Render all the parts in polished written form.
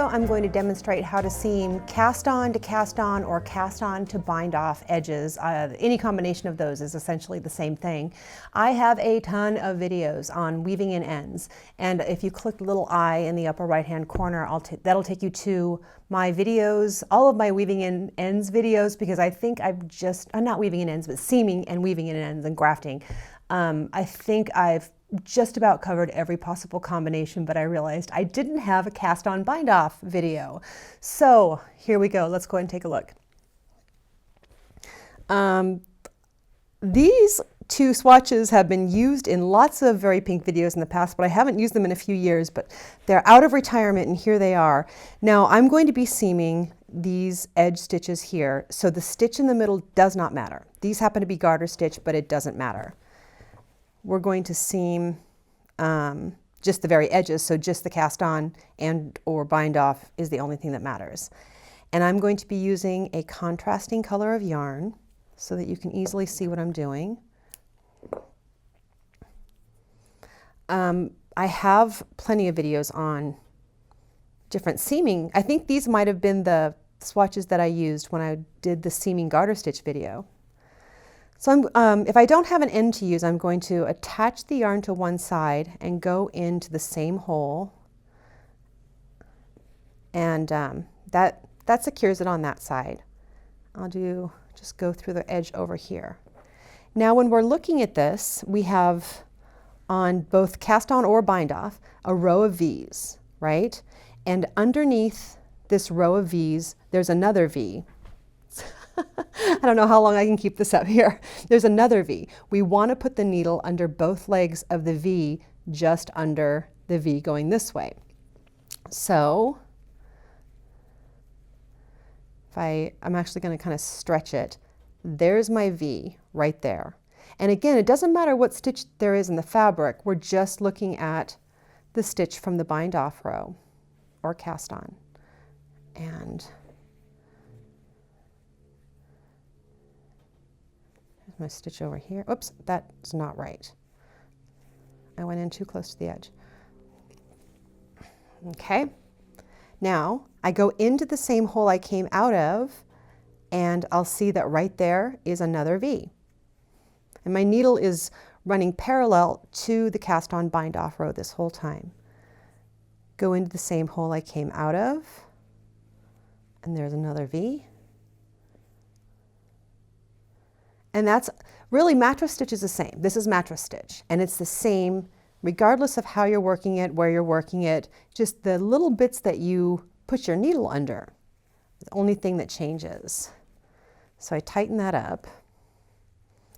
video, I'm going to demonstrate how to seam cast on to cast on or cast on to bind off edges. Any combination of those is essentially the same thing. I have a ton of videos on weaving in ends, and if you click the little I in the upper right hand corner, that'll take you to my videos, all of my weaving in ends videos, because I think I'm not weaving in ends, but seaming and weaving in ends and grafting. I think I've just about covered every possible combination, but I realized I didn't have a cast on bind off video. So here we go. Let's go ahead and take a look. These two swatches have been used in lots of VeryPink videos in the past, but I haven't used them in a few years, but they're out of retirement and here they are. Now I'm going to be seaming these edge stitches here, so the stitch in the middle does not matter. These happen to be garter stitch, but it doesn't matter. We're going to seam just the very edges, so just the cast on and or bind off is the only thing that matters. And I'm going to be using a contrasting color of yarn so that you can easily see what I'm doing. I have plenty of videos on different seaming. I think these might have been the swatches that I used when I did the seaming garter stitch video. So if I don't have an end to use, I'm going to attach the yarn to one side and go into the same hole, and that secures it on that side. I'll just go through the edge over here. Now when we're looking at this, we have on both cast on or bind off a row of V's, right? And underneath this row of V's, there's another V. I don't know how long I can keep this up here. There's another V. We want to put the needle under both legs of the V, just under the V going this way. So I'm actually going to kind of stretch it. There's my V right there. And again, it doesn't matter what stitch there is in the fabric. We're just looking at the stitch from the bind off row or cast on. And my stitch over here. Oops, that's not right. I went in too close to the edge. Okay, now I go into the same hole I came out of, and I'll see that right there is another V. And my needle is running parallel to the cast on bind off row this whole time. Go into the same hole I came out of, and there's another V. And that's really, mattress stitch is the same. This is mattress stitch, and it's the same regardless of how you're working it, where you're working it, just the little bits that you put your needle under, the only thing that changes. So I tighten that up.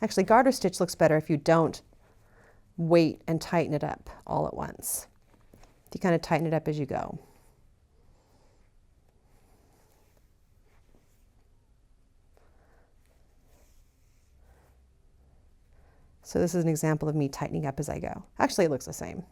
Actually, garter stitch looks better if you don't wait and tighten it up all at once. You kind of tighten it up as you go. So this is an example of me tightening up as I go. Actually, it looks the same.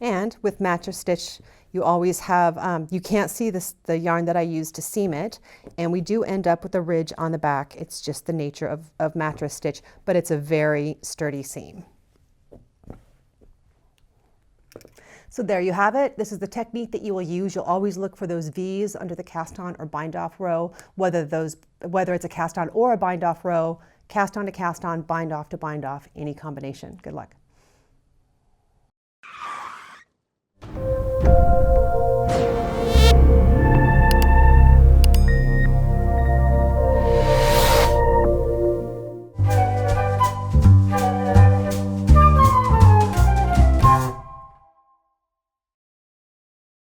And with mattress stitch, you always have, you can't see the yarn that I use to seam it, and we do end up with a ridge on the back. It's just the nature of mattress stitch, but it's a very sturdy seam. So there you have it. This is the technique that you will use. You'll always look for those V's under the cast on or bind off row, whether it's a cast on or a bind off row, cast on to cast on, bind off to bind off, any combination. Good luck.